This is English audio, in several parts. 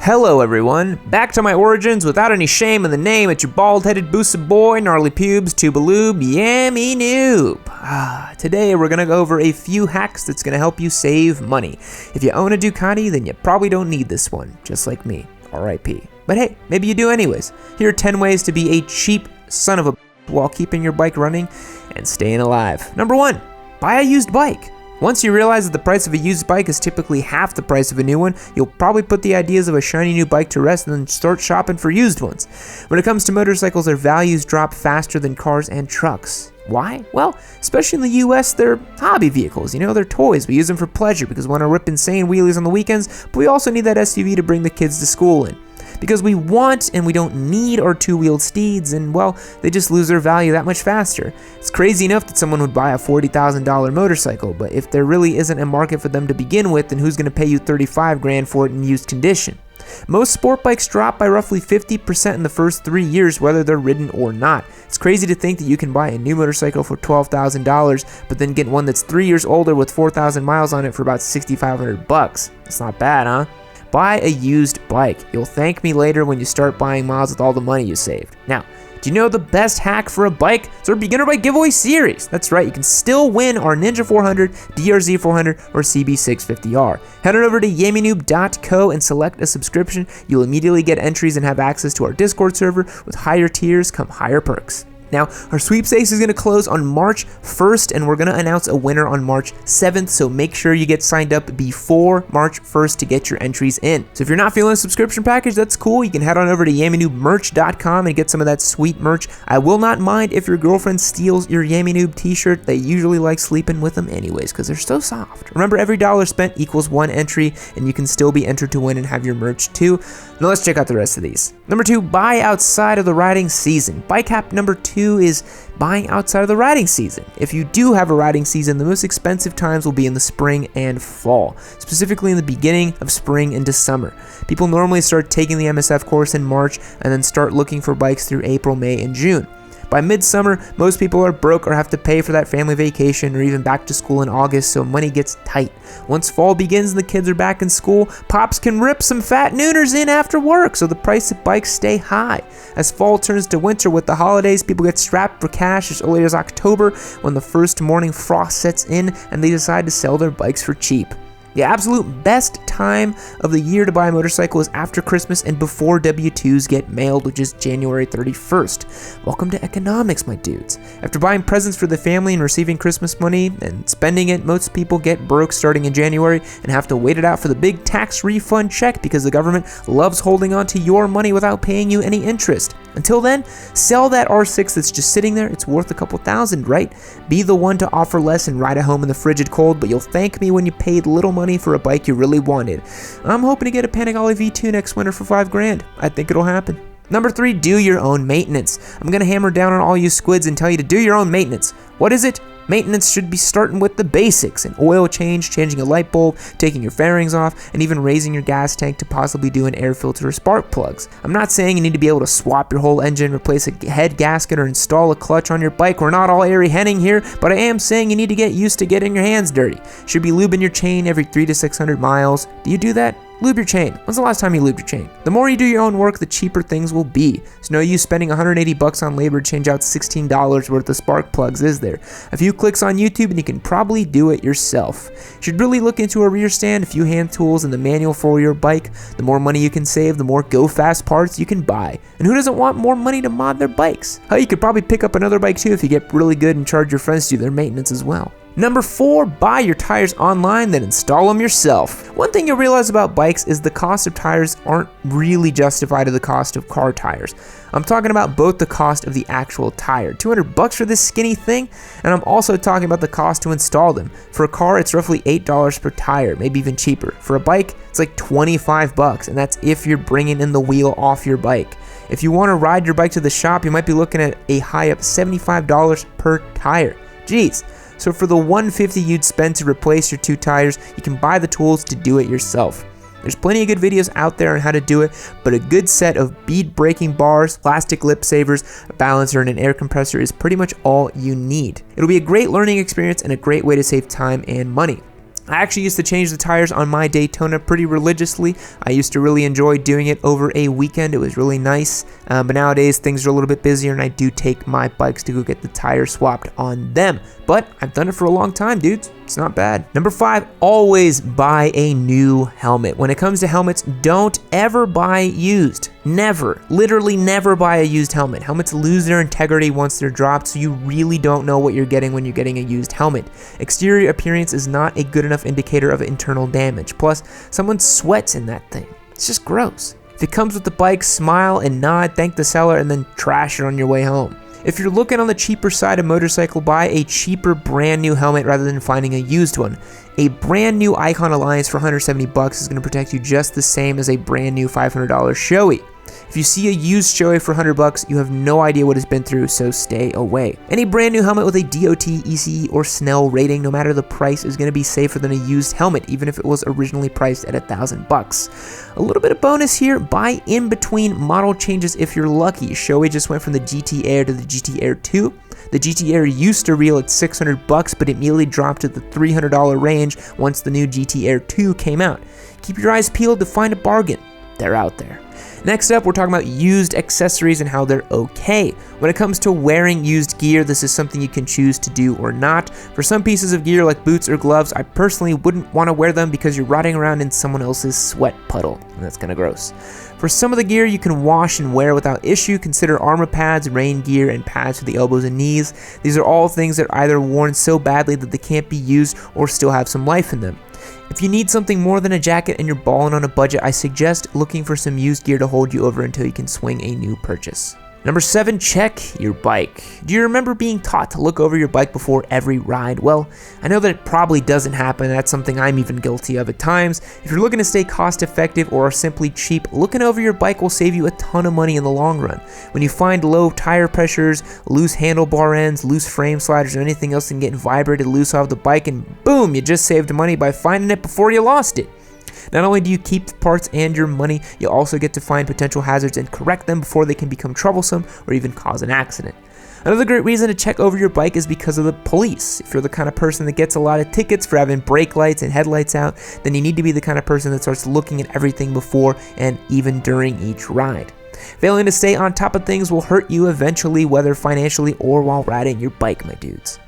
Hello everyone, back to my origins without any shame in the name. It's your bald-headed Busa boy, gnarly pubes, tubaloob, Yammie Noob. Today we're gonna go over a few hacks that's gonna help you save money. If you own a Ducati, then you probably don't need this one, just like me, RIP. But hey, maybe you do anyways. Here are 10 ways to be a cheap son of a while keeping your bike running and staying alive. Number 1, buy a used bike. Once you realize that the price of a used bike is typically half the price of a new one, you'll probably put the ideas of a shiny new bike to rest and then start shopping for used ones. When it comes to motorcycles, their values drop faster than cars and trucks. Why? Well, especially in the US, they're hobby vehicles, they're toys. We use them for pleasure because we want to rip insane wheelies on the weekends, but we also need that SUV to bring the kids to school in. Because we want and we don't need our two-wheeled steeds, and well, they just lose their value that much faster. It's crazy enough that someone would buy a $40,000 motorcycle, but if there really isn't a market for them to begin with, then who's going to pay you 35 grand for it in used condition? Most sport bikes drop by roughly 50% in the first 3 years, whether they're ridden or not. It's crazy to think that you can buy a new motorcycle for $12,000, but then get one that's 3 years older with 4,000 miles on it for about $6,500. It's not bad, huh? Buy a used bike. You'll thank me later when you start buying miles with all the money you saved. Now, do you know the best hack for a bike? It's our beginner bike giveaway series. That's right, you can still win our Ninja 400, DRZ 400, or CB650R. Head on over to yammienoob.co and select a subscription. You'll immediately get entries and have access to our Discord server. With higher tiers come higher perks. Now, our sweepstakes is going to close on March 1st, and we're going to announce a winner on March 7th, so make sure you get signed up before March 1st to get your entries in. So if you're not feeling a subscription package, that's cool. You can head on over to yammienoobmerch.com and get some of that sweet merch. I will not mind if your girlfriend steals your Yammie Noob t-shirt. They usually like sleeping with them anyways because they're so soft. Remember, every dollar spent equals one entry, and you can still be entered to win and have your merch too. Now let's check out the rest of these. Number 2, buy outside of the riding season. Bike hack number 2 is buying outside of the riding season. If you do have a riding season, the most expensive times will be in the spring and fall, specifically in the beginning of spring into summer. People normally start taking the MSF course in March and then start looking for bikes through April, May, and June. By midsummer, most people are broke or have to pay for that family vacation or even back to school in August, so money gets tight. Once fall begins and the kids are back in school, pops can rip some fat nooners in after work, so the price of bikes stay high. As fall turns to winter with the holidays, people get strapped for cash as early as October when the first morning frost sets in and they decide to sell their bikes for cheap. The absolute best time of the year to buy a motorcycle is after Christmas and before W-2s get mailed, which is January 31st. Welcome to economics, my dudes. After buying presents for the family and receiving Christmas money and spending it, most people get broke starting in January and have to wait it out for the big tax refund check because the government loves holding on to your money without paying you any interest. Until then, sell that R6 that's just sitting there. It's worth a couple thousand, right? Be the one to offer less and ride it home in the frigid cold, but you'll thank me when you paid little money for a bike you really wanted. I'm hoping to get a Panigale V2 next winter for 5 grand. I think it'll happen. Number 3, do your own maintenance. I'm gonna hammer down on all you squids and tell you to do your own maintenance. What is it? Maintenance should be starting with the basics: an oil change, changing a light bulb, taking your fairings off, and even raising your gas tank to possibly do an air filter or spark plugs. I'm not saying you need to be able to swap your whole engine, replace a head gasket, or install a clutch on your bike. We're not all airy henning here, but I am saying you need to get used to getting your hands dirty. Should be lubing your chain every 300 to 600 miles. Do you do that? Lube your chain. When's the last time you lubed your chain? The more you do your own work, the cheaper things will be. So no use spending $180 on labor to change out $16 worth of spark plugs, is there? A few clicks on YouTube and you can probably do it yourself. You should really look into a rear stand, a few hand tools, and the manual for your bike. The more money you can save, the more go-fast parts you can buy. And who doesn't want more money to mod their bikes? Hell, you could probably pick up another bike too if you get really good and charge your friends to do their maintenance as well. Number 4, buy your tires online, then install them yourself. One thing you'll realize about bikes is the cost of tires aren't really justified to the cost of car tires. I'm talking about both the cost of the actual tire, $200 for this skinny thing, and I'm also talking about the cost to install them. For a car, it's roughly $8 per tire, maybe even cheaper. For a bike, it's like $25, and that's if you're bringing in the wheel off your bike. If you want to ride your bike to the shop, you might be looking at a high up $75 per tire. Jeez. So for the $150 you'd spend to replace your 2 tires, you can buy the tools to do it yourself. There's plenty of good videos out there on how to do it, but a good set of bead braking bars, plastic lip savers, a balancer, and an air compressor is pretty much all you need. It'll be a great learning experience and a great way to save time and money. I actually used to change the tires on my Daytona pretty religiously. I used to really enjoy doing it over a weekend. It was really nice, but nowadays things are a little bit busier and I do take my bikes to go get the tires swapped on them. But I've done it for a long time, dudes. It's not bad. Number 5, always buy a new helmet. When it comes to helmets, don't ever buy used. Never, literally never buy a used helmet. Helmets lose their integrity once they're dropped, so you really don't know what you're getting when you're getting a used helmet. Exterior appearance is not a good enough indicator of internal damage. Plus, someone sweats in that thing. It's just gross. If it comes with the bike, smile and nod, thank the seller, and then trash it on your way home. If you're looking on the cheaper side of motorcycle, buy a cheaper brand new helmet rather than finding a used one. A brand new Icon Alliance for $170 is going to protect you just the same as a brand new $500 Shoei. If you see a used Shoei for $100, you have no idea what it's been through, so stay away. Any brand new helmet with a DOT, ECE, or Snell rating, no matter the price, is going to be safer than a used helmet, even if it was originally priced at $1,000. A little bit of bonus here, buy in between model changes if you're lucky. Shoei just went from the GT Air to the GT Air 2. The GT Air used to reel at $600, but immediately dropped to the $300 range once the new GT Air 2 came out. Keep your eyes peeled to find a bargain. They're out there. Next up, we're talking about used accessories and how they're okay. When it comes to wearing used gear, this is something you can choose to do or not. For some pieces of gear like boots or gloves, I personally wouldn't want to wear them because you're riding around in someone else's sweat puddle, and that's kind of gross. For some of the gear you can wash and wear without issue, consider armor pads, rain gear, and pads for the elbows and knees. These are all things that are either worn so badly that they can't be used or still have some life in them. If you need something more than a jacket and you're balling on a budget, I suggest looking for some used gear to hold you over until you can swing a new purchase. Number 7, check your bike. Do you remember being taught to look over your bike before every ride? Well, I know that it probably doesn't happen. That's something I'm even guilty of at times. If you're looking to stay cost effective or are simply cheap, looking over your bike will save you a ton of money in the long run. When you find low tire pressures, loose handlebar ends, loose frame sliders, or anything else that can get vibrated loose off the bike, and boom, you just saved money by finding it before you lost it. Not only do you keep the parts and your money, you also get to find potential hazards and correct them before they can become troublesome or even cause an accident. Another great reason to check over your bike is because of the police. If you're the kind of person that gets a lot of tickets for having brake lights and headlights out, then you need to be the kind of person that starts looking at everything before and even during each ride. Failing to stay on top of things will hurt you eventually, whether financially or while riding your bike, my dudes.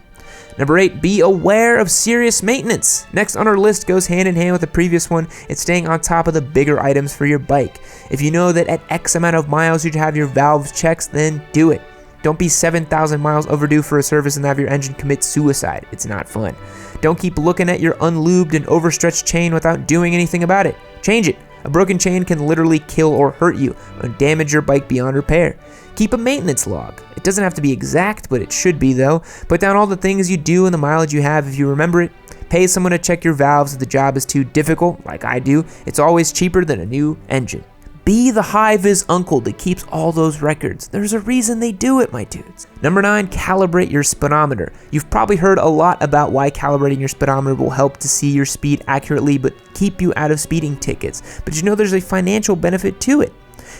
Number 8, be aware of serious maintenance. Next on our list goes hand in hand with the previous one. It's staying on top of the bigger items for your bike. If you know that at X amount of miles you should have your valves checked, then do it. Don't be 7,000 miles overdue for a service and have your engine commit suicide. It's not fun. Don't keep looking at your unlubed and overstretched chain without doing anything about it. Change it. A broken chain can literally kill or hurt you or damage your bike beyond repair. Keep a maintenance log. It doesn't have to be exact, but it should be though. Put down all the things you do and the mileage you have if you remember it. Pay someone to check your valves if the job is too difficult, like I do. It's always cheaper than a new engine. Be the high-vis uncle that keeps all those records. There's a reason they do it, my dudes. Number 9, calibrate your speedometer. You've probably heard a lot about why calibrating your speedometer will help to see your speed accurately but keep you out of speeding tickets. But you know there's a financial benefit to it.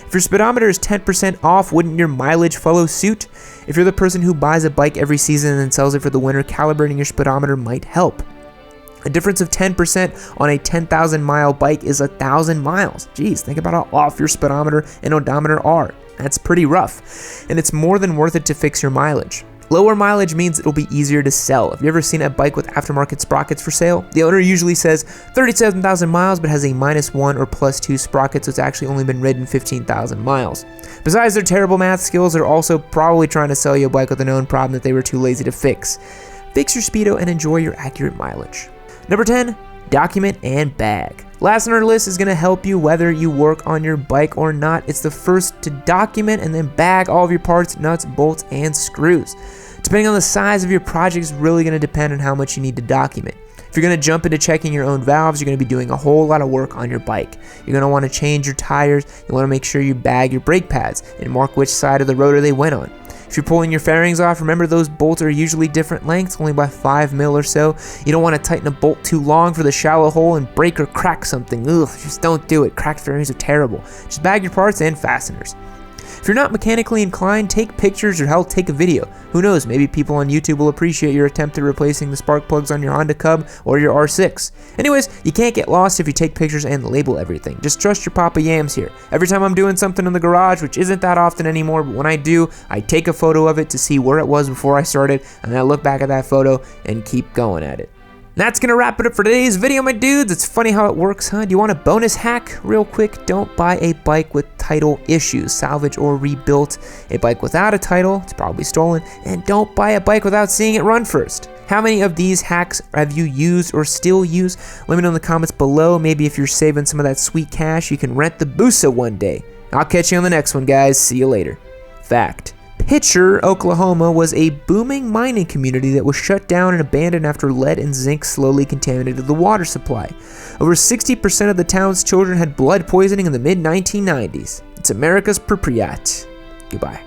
If your speedometer is 10% off, wouldn't your mileage follow suit? If you're the person who buys a bike every season and then sells it for the winter, calibrating your speedometer might help. A difference of 10% on a 10,000 mile bike is 1,000 miles. Geez, think about how off your speedometer and odometer are. That's pretty rough. And it's more than worth it to fix your mileage. Lower mileage means it'll be easier to sell. Have you ever seen a bike with aftermarket sprockets for sale? The owner usually says 37,000 miles but has a -1 or +2 sprocket, so it's actually only been ridden 15,000 miles. Besides their terrible math skills, they're also probably trying to sell you a bike with a known problem that they were too lazy to fix. Fix your speedo and enjoy your accurate mileage. Number 10, document and bag. Last on our list is going to help you whether you work on your bike or not. It's the first to document and then bag all of your parts, nuts, bolts, and screws. Depending on the size of your project is really going to depend on how much you need to document. If you're going to jump into checking your own valves, you're going to be doing a whole lot of work on your bike. You're going to want to change your tires, you want to make sure you bag your brake pads and mark which side of the rotor they went on. If you're pulling your fairings off, remember those bolts are usually different lengths, only by 5 mil or so. You don't want to tighten a bolt too long for the shallow hole and break or crack something. Ugh, just don't do it. Cracked fairings are terrible. Just bag your parts and fasteners. If you're not mechanically inclined, take pictures or hell, take a video. Who knows, maybe people on YouTube will appreciate your attempt at replacing the spark plugs on your Honda Cub or your R6. Anyways, you can't get lost if you take pictures and label everything. Just trust your Papa Yams here. Every time I'm doing something in the garage, which isn't that often anymore, but when I do, I take a photo of it to see where it was before I started, and I look back at that photo and keep going at it. That's gonna wrap it up for today's video, my dudes. It's funny how it works, huh? Do you want a bonus hack? Real quick, don't buy a bike with title issues, salvage or rebuilt. A bike without a title, it's probably stolen, and don't buy a bike without seeing it run first. How many of these hacks have you used or still use? Let me know in the comments below. Maybe if you're saving some of that sweet cash, you can rent the Busa one day. I'll catch you on the next one, guys. See you later. Fact. Pitcher, Oklahoma was a booming mining community that was shut down and abandoned after lead and zinc slowly contaminated the water supply. Over 60% of the town's children had blood poisoning in the mid-1990s. It's America's Pripyat. Goodbye.